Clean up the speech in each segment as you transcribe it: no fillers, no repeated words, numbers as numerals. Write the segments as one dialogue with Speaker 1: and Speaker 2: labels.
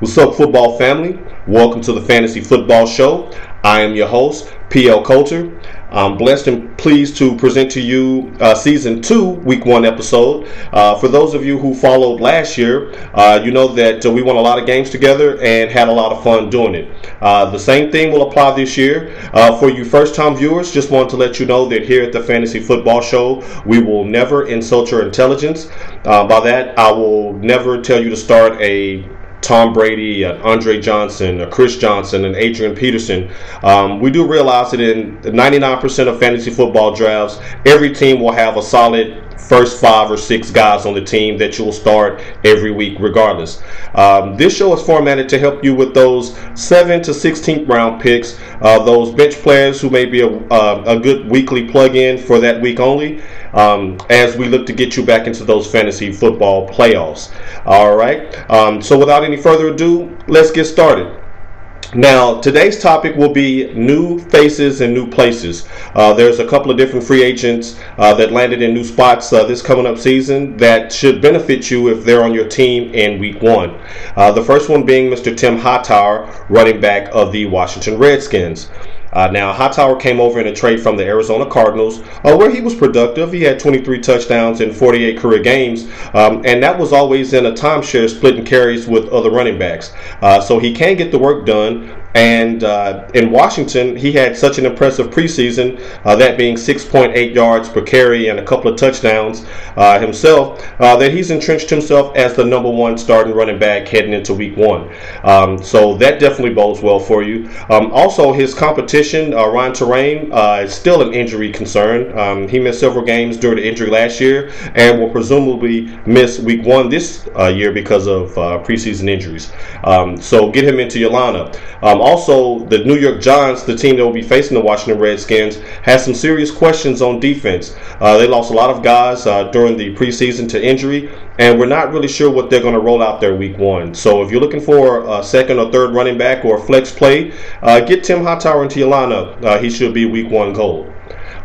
Speaker 1: What's up, football family? Welcome to the Fantasy Football Show. I am your host, PL Coulter. I'm blessed and pleased to present to you Season 2, Week 1 episode. For those of you who followed last year, you know that we won a lot of games together and had a lot of fun doing it. The same thing will apply this year. For you first-time viewers, just wanted to let you know that here at the Fantasy Football Show, we will never insult your intelligence. By that, I will never tell you to start a Tom Brady, Andre Johnson, Chris Johnson, and Adrian Peterson. We do realize that in 99% of fantasy football drafts, every team will have a solid first 5 or 6 guys on the team that you will start every week regardless. This show is formatted to help you with those 7th to 16th round picks, those bench players who may be a good weekly plug-in for that week only, as we look to get you back into those fantasy football playoffs. All right, so without any further ado, let's get started. Now, today's topic will be new faces and new places. There's a couple of different free agents that landed in new spots this coming up season that should benefit you if they're on your team in Week 1. The first one being Mr. Tim Hightower, running back of the Washington Redskins. Now, Hightower came over in a trade from the Arizona Cardinals, where he was productive. He had 23 touchdowns in 48 career games, and that was always in a timeshare splitting carries with other running backs. So he can get the work done. And in Washington, he had such an impressive preseason, that being 6.8 yards per carry and a couple of touchdowns himself, that he's entrenched himself as the number 1 starting running back heading into Week 1. So that definitely bodes well for you. Also, his competition, Ryan Terrain, is still an injury concern. He missed several games during the injury last year and will presumably miss Week 1 this year because of preseason injuries. So get him into your lineup. Also, the New York Giants, the team that will be facing the Washington Redskins, has some serious questions on defense. They lost a lot of guys during the preseason to injury, and we're not really sure what they're going to roll out there Week 1. So if you're looking for a second or third running back or a flex play, get Tim Hightower into your lineup. He should be Week 1 gold.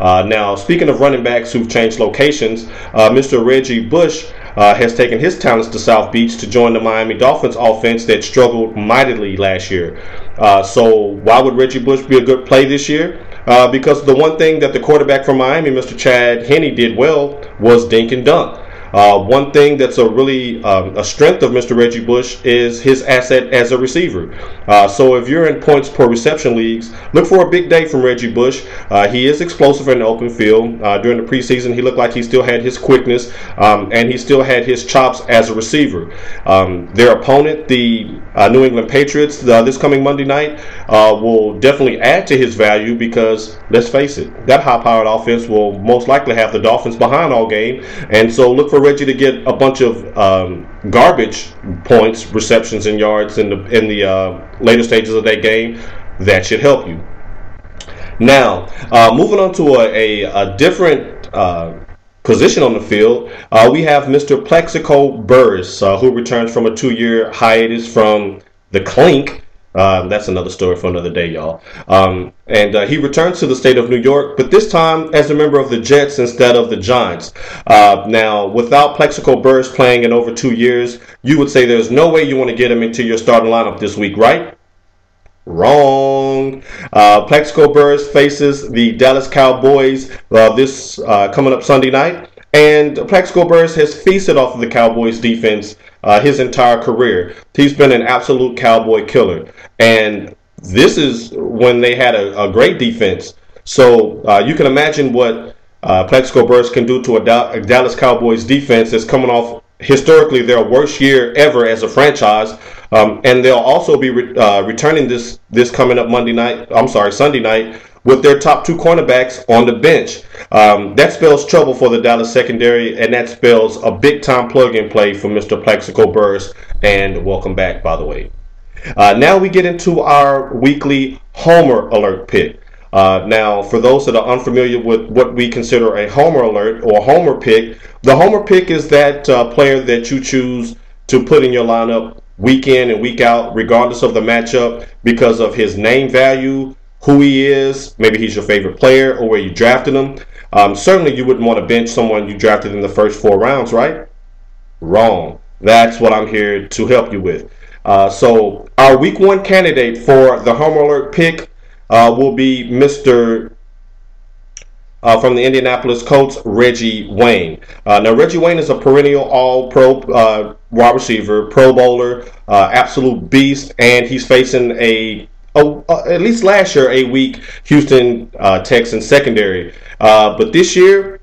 Speaker 1: Now, speaking of running backs who've changed locations, Mr. Reggie Bush has taken his talents to South Beach to join the Miami Dolphins offense that struggled mightily last year. So why would Reggie Bush be a good play this year? Because the one thing that the quarterback from Miami, Mr. Chad Henne, did well was dink and dunk. One thing that's a strength of Mr. Reggie Bush is his asset as a receiver. So if you're in points per reception leagues, look for a big day from Reggie Bush. He is explosive in the open field. During the preseason, he looked like he still had his quickness, and he still had his chops as a receiver. Their opponent, the New England Patriots, this coming Monday night, will definitely add to his value because, let's face it, that high-powered offense will most likely have the Dolphins behind all game, and so look for Reggie to get a bunch of garbage points, receptions, and yards in the later stages of that game. That should help you. Now, moving on to a different position on the field, we have Mr. Plaxico Burress, who returns from a 2-year hiatus from the Clink. That's another story for another day, y'all. And he returns to the state of New York, but this time as a member of the Jets instead of the Giants. Now, without Plaxico Burress playing in over 2 years, you would say there's no way you want to get him into your starting lineup this week, right? Wrong. Plaxico Burress faces the Dallas Cowboys this coming up Sunday night. And Plaxico Burress has feasted off of the Cowboys defense his entire career. He's been an absolute Cowboy killer. And this is when they had a great defense. So you can imagine what Plaxico Burress can do to a Dallas Cowboys defense that's coming off historically their worst year ever as a franchise. And they'll also be returning this coming up Sunday night with their top 2 cornerbacks on the bench. That spells trouble for the Dallas secondary, and that spells a big-time plug-and-play for Mr. Plaxico Burress, and welcome back, by the way. Now we get into our weekly Homer Alert pick. Now, for those that are unfamiliar with what we consider a Homer Alert or Homer pick, the Homer pick is that player that you choose to put in your lineup week in and week out, regardless of the matchup, because of his name value, who he is, maybe he's your favorite player or where you drafted him. Certainly you wouldn't want to bench someone you drafted in the first 4 rounds, right? Wrong. That's what I'm here to help you with. So our week one candidate for the Home Alert pick will be Mr. From the Indianapolis Colts, Reggie Wayne. Now, Reggie Wayne is a perennial All-Pro wide receiver, Pro Bowler, absolute beast, and he's facing at least last year, a weak Houston Texans secondary. But this year,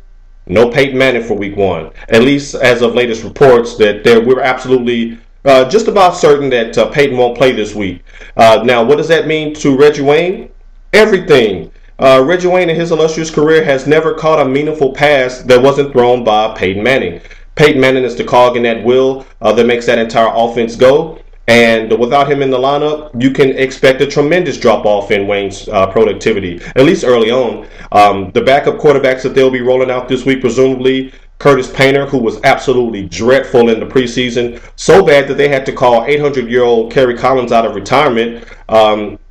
Speaker 1: no Peyton Manning for week one. At least as of latest reports, that we're absolutely just about certain that Peyton won't play this week. Now, what does that mean to Reggie Wayne? Everything. Reggie Wayne in his illustrious career has never caught a meaningful pass that wasn't thrown by Peyton Manning. Peyton Manning is the cog in that wheel that makes that entire offense go. And without him in the lineup, you can expect a tremendous drop-off in Wayne's productivity, at least early on. The backup quarterbacks that they'll be rolling out this week, presumably Curtis Painter, who was absolutely dreadful in the preseason, so bad that they had to call 800-year-old Kerry Collins out of retirement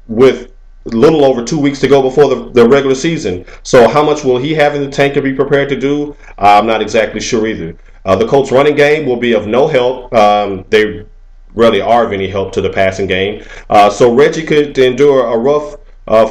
Speaker 1: with a little over 2 weeks to go before the regular season. So how much will he have in the tank to be prepared to do? I'm not exactly sure either. The Colts running game will be of no help. They really are of any help to the passing game. So Reggie could endure a rough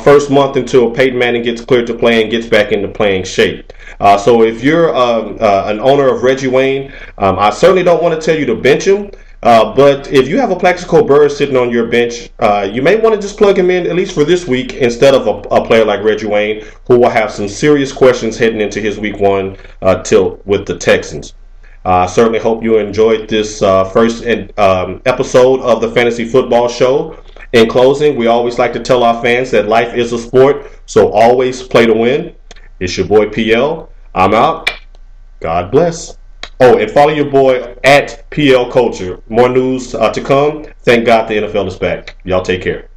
Speaker 1: first month until Peyton Manning gets cleared to play and gets back into playing shape. So if you're an owner of Reggie Wayne, I certainly don't want to tell you to bench him. But if you have a Plaxico Burress sitting on your bench, you may want to just plug him in, at least for this week, instead of a player like Reggie Wayne, who will have some serious questions heading into his week one tilt with the Texans. I certainly hope you enjoyed this first episode of the Fantasy Football Show. In closing, we always like to tell our fans that life is a sport, so always play to win. It's your boy PL. I'm out. God bless. Oh, and follow your boy at PL Culture. More news to come. Thank God the NFL is back. Y'all take care.